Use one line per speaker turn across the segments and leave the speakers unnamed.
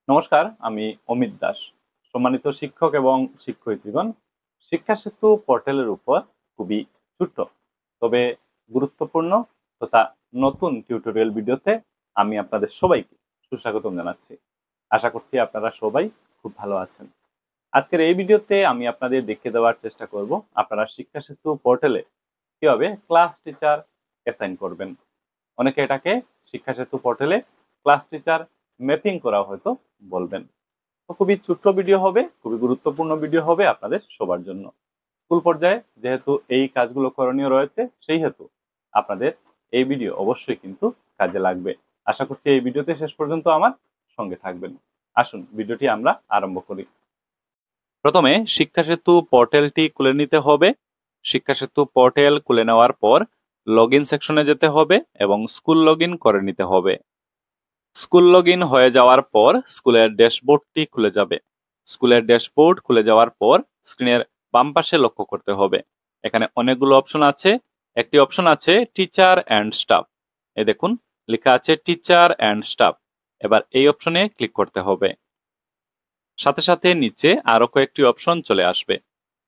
নমস্কার, আমি অমিত দাস। সম্মানিত শিক্ষক এবং শিক্ষয়িত্রীগণ, শিক্ষা সেতু পোর্টালের উপর খুবই ছোট্ট তবে গুরুত্বপূর্ণ তথা নতুন টিউটোরিয়াল ভিডিওতে আমি আপনাদের সবাইকে সুস্বাগতম জানাচ্ছি। আশা করছি আপনারা সবাই খুব ভালো আছেন। আজকের এই ভিডিওতে আমি আপনাদের দেখিয়ে দেওয়ার চেষ্টা করব আপনারা শিক্ষা সেতু পোর্টালে কিভাবে ক্লাস টিচার অ্যাসাইন করবেন। অনেকে এটাকে শিক্ষা সেতু পোর্টালে ক্লাস টিচার ম্যাপিং করা হয়তো বলবেন। তো খুবই ছোট্ট ভিডিও হবে, খুবই গুরুত্বপূর্ণ ভিডিও হবে আপনাদের সবার জন্য। স্কুল পর্যায়ে যেহেতু এই কাজগুলো করণীয় রয়েছে, সেই হেতু আপনাদের এই ভিডিও অবশ্যই কিন্তু কাজে লাগবে। আশা করছি এই ভিডিওতে শেষ পর্যন্ত আমার সঙ্গে থাকবেন। আসুন ভিডিওটি আমরা আরম্ভ করি। প্রথমে শিক্ষা সেতু পোর্টালটি খুলে নিতে হবে। শিক্ষা সেতু পোর্টাল খুলে নেওয়ার পর লগইন সেকশনে যেতে হবে এবং স্কুল লগইন করে নিতে হবে। স্কুল লগইন হয়ে যাওয়ার পর স্কুলের ড্যাশবোর্ডটি খুলে যাবে। স্কুলের ড্যাশবোর্ড খুলে যাওয়ার পর স্ক্রিনের বাম পাশে লক্ষ্য করতে হবে। এখানে অনেকগুলো অপশন আছে। একটি অপশন আছে টিচার অ্যান্ড স্টাফ। এই দেখুন লেখা আছে টিচার অ্যান্ড স্টাফ। এবার এই অপশনে ক্লিক করতে হবে। সাথে সাথে নিচে আরো কয়েকটি অপশন চলে আসবে।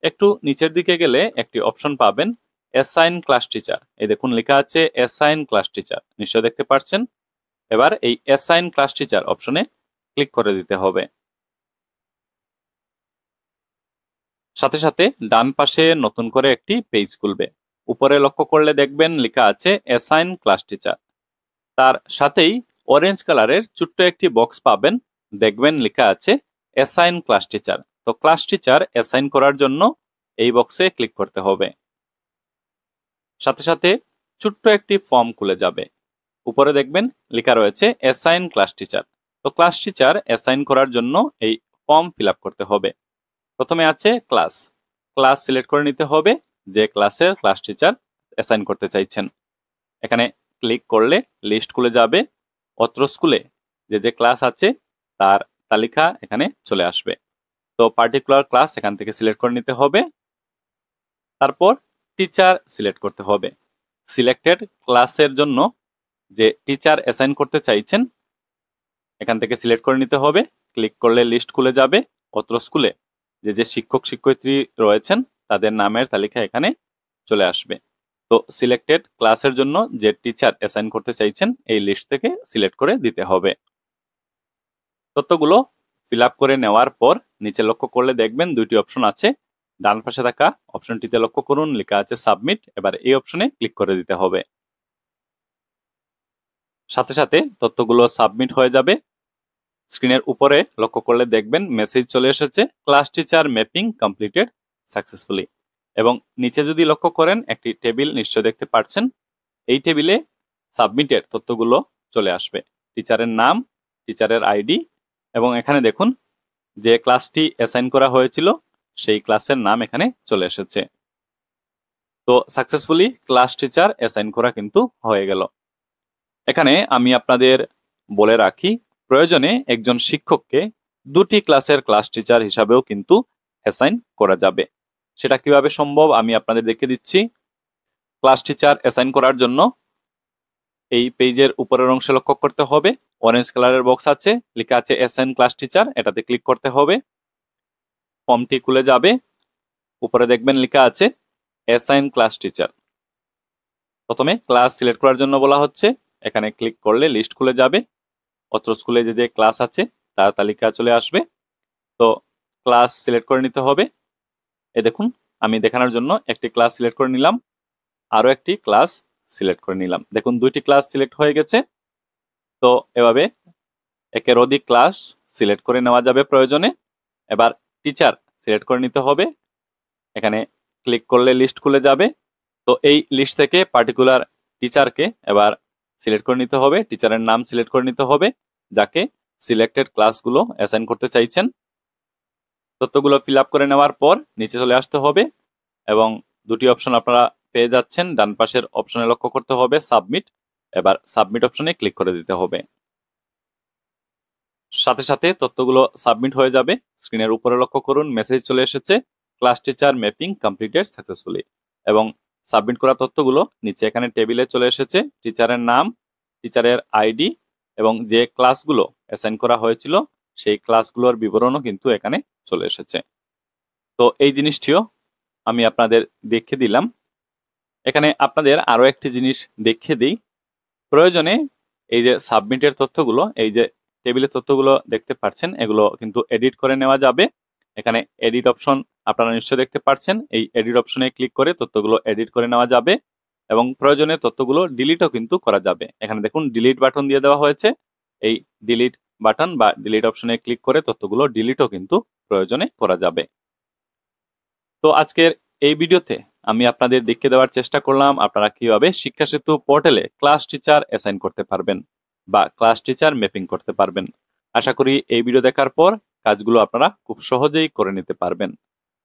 একটু নিচের দিকে গেলে একটি অপশন পাবেন অ্যাসাইন ক্লাস টিচার। এই দেখুন লেখা আছে অ্যাসাইন ক্লাস টিচার, নিশ্চয় দেখতে পাচ্ছেন। এবার এই অ্যাসাইন ক্লাস টিচার অপশনে ক্লিক করে দিতে হবে। সাথে সাথে ডান পাশে নতুন করে একটি পেজ খুলবে। উপরে লক্ষ্য করলে দেখবেন লেখা আছে অ্যাসাইন ক্লাস টিচার। তার সাথেই অরেঞ্জ কালারের ছোট্ট একটি বক্স পাবেন, দেখবেন লেখা আছে অ্যাসাইন ক্লাস টিচার। তো ক্লাস টিচার অ্যাসাইন করার জন্য এই বক্সে ক্লিক করতে হবে। সাথে সাথে ছোট্ট একটি ফর্ম খুলে যাবে। উপরে দেখবেন লেখা রয়েছে অ্যাসাইন ক্লাস টিচার। তো ক্লাস টিচার অ্যাসাইন করার জন্য এই ফর্ম ফিল আপ করতে হবে। প্রথমে আছে ক্লাস। ক্লাস সিলেক্ট করে নিতে হবে যে ক্লাসের ক্লাস টিচার অ্যাসাইন করতে চাইছেন। এখানে ক্লিক করলে লিস্ট খুলে যাবে। অত্র স্কুলে যে যে ক্লাস আছে তার তালিকা এখানে চলে আসবে। তো পার্টিকুলার ক্লাস এখান থেকে সিলেক্ট করে নিতে হবে। তারপর টিচার সিলেক্ট করতে হবে। সিলেক্টেড ক্লাসের জন্য যে টিচার অ্যাসাইন করতে চাইছেন এখান থেকে সিলেক্ট করে নিতে হবে। ক্লিক করলে লিস্ট খুলে যাবে। অত্র স্কুলে যে যে শিক্ষক শিক্ষয়িত্রী রয়েছেন তাদের নামের তালিকা এখানে চলে আসবে। তো সিলেক্টেড ক্লাসের জন্য যে টিচার অ্যাসাইন করতে চাইছেন এই লিস্ট থেকে সিলেক্ট করে দিতে হবে। তথ্যগুলো ফিল আপ করে নেওয়ার পর নিচে লক্ষ্য করলে দেখবেন দুইটি অপশন আছে। ডান পাশে থাকা অপশনটিতে লক্ষ্য করুন, লেখা আছে সাবমিট। এবার এই অপশনে ক্লিক করে দিতে হবে। সাথে সাথে তথ্যগুলো সাবমিট হয়ে যাবে। স্ক্রিনের উপরে লক্ষ্য করলে দেখবেন মেসেজ চলে এসেছে class teacher mapping completed successfully. এবং নিচে যদি লক্ষ্য করেন একটি টেবিল নিশ্চয় দেখতে পাচ্ছেন। এই টেবিলে সাবমিটের তথ্যগুলো চলে আসবে, টিচারের নাম, টিচারের আইডি এবং এখানে দেখুন যে ক্লাসটি অ্যাসাইন করা হয়েছিল সেই ক্লাসের নাম এখানে চলে এসেছে। তো সাকসেসফুলি ক্লাস টিচার অ্যাসাইন করা কিন্তু হয়ে গেল। এখানে আমি আপনাদের বলে রাখি, প্রয়োজনে একজন শিক্ষককে দুটি ক্লাসের ক্লাস টিচার হিসাবেও কিন্তু অ্যাসাইন করা যাবে। সেটা কিভাবে সম্ভব আমি আপনাদের দেখিয়ে দিচ্ছি। ক্লাস টিচার অ্যাসাইন করার জন্য এই পেজের উপরের অংশে লক্ষ্য করতে হবে। অরেঞ্জ কালারের বক্স আছে, লেখা আছে অ্যাসাইন ক্লাস টিচার। এটাতে ক্লিক করতে হবে। ফর্মটি খুলে যাবে। উপরে দেখবেন লেখা আছে অ্যাসাইন ক্লাস টিচার। প্রথমে ক্লাস সিলেক্ট করার জন্য বলা হচ্ছে। এখানে ক্লিক করলে লিস্ট খুলে যাবে। অত্র স্কুলে যে যে ক্লাস আছে তার তালিকা চলে আসবে। তো ক্লাস সিলেক্ট করে নিতে হবে। দেখুন আমি দেখানোর জন্য একটি ক্লাস সিলেক্ট করে নিলাম, আরো একটি ক্লাস সিলেক্ট করে নিলাম। দেখুন দুইটি ক্লাস সিলেক্ট হয়ে গেছে। তো এভাবে একের অধিক ক্লাস সিলেক্ট করে নেওয়া যাবে প্রয়োজনে। এবার টিচার সিলেক্ট করে নিতে হবে। এখানে ক্লিক করলে লিস্ট খুলে যাবে। তো এই লিস্ট থেকে পার্টিকুলার টিচারকে এবার সিলেক্ট করে নিতে হবে। টিচারের নাম সিলেক্ট করে নিতে হবে যাকে সিলেক্টেড ক্লাসগুলো অ্যাসাইন করতে চাইছেন। তথ্যগুলো ফিল আপ করে নেওয়ার পর নিচে চলে আসতে হবে এবং দুটি অপশন আপনারা পেয়ে যাচ্ছেন। ডান পাশের অপশনে লক্ষ্য করতে হবে সাবমিট। এবার সাবমিট অপশনে ক্লিক করে দিতে হবে। সাথে সাথে তথ্যগুলো সাবমিট হয়ে যাবে। স্ক্রিনের উপরে লক্ষ্য করুন মেসেজ চলে এসেছে class teacher mapping completed successfully. এবং সাবমিট করা তথ্যগুলো নিচে এখানে টেবিলে চলে এসেছে। টিচারের নাম, টিচারের আইডি এবং যে ক্লাসগুলো অ্যাসাইন করা হয়েছিল সেই ক্লাসগুলোর বিবরণও কিন্তু এখানে চলে এসেছে। তো এই জিনিসটিও আমি আপনাদের দেখিয়ে দিলাম। এখানে আপনাদের আরো একটি জিনিস দেখিয়ে দিই, প্রয়োজনে এই যে সাবমিটের তথ্যগুলো, এই যে টেবিলের তথ্যগুলো দেখতে পাচ্ছেন, এগুলো কিন্তু এডিট করে নেওয়া যাবে। এখানে এডিট অপশন আপনারা নিশ্চয়ই দেখতে পাচ্ছেন, এই এডিট অপশনে ক্লিক করে তথ্যগুলো এডিট করে নেওয়া যাবে এবং প্রয়োজনে তথ্যগুলো ডিলিটও কিন্তু করা যাবে। এখানে দেখুন ডিলিট বাটন দিয়ে দেওয়া হয়েছে, এই ডিলিট বাটন বা ডিলিট অপশনে ক্লিক করে তথ্যগুলো ডিলিটও কিন্তু প্রয়োজনে করা যাবে। তো আজকের এই ভিডিওতে আমি আপনাদের দেখিয়ে দেওয়ার চেষ্টা করলাম আপনারা কিভাবে শিক্ষা সেতু পোর্টালে ক্লাস টিচার অ্যাসাইন করতে পারবেন বা ক্লাস টিচার ম্যাপিং করতে পারবেন। আশা করি এই ভিডিও দেখার পর কাজগুলো আপনারা খুব সহজেই করে নিতে পারবেন।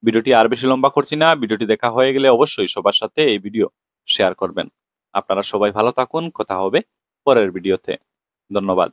ভিডিওটি আর বেশি লম্বা করছি না, ভিডিওটি দেখা হয়ে গেলে অবশ্যই সবার সাথে এই ভিডিও শেয়ার করবেন। আপনারা সবাই ভালো থাকুন, কথা হবে পরের ভিডিওতে। ধন্যবাদ।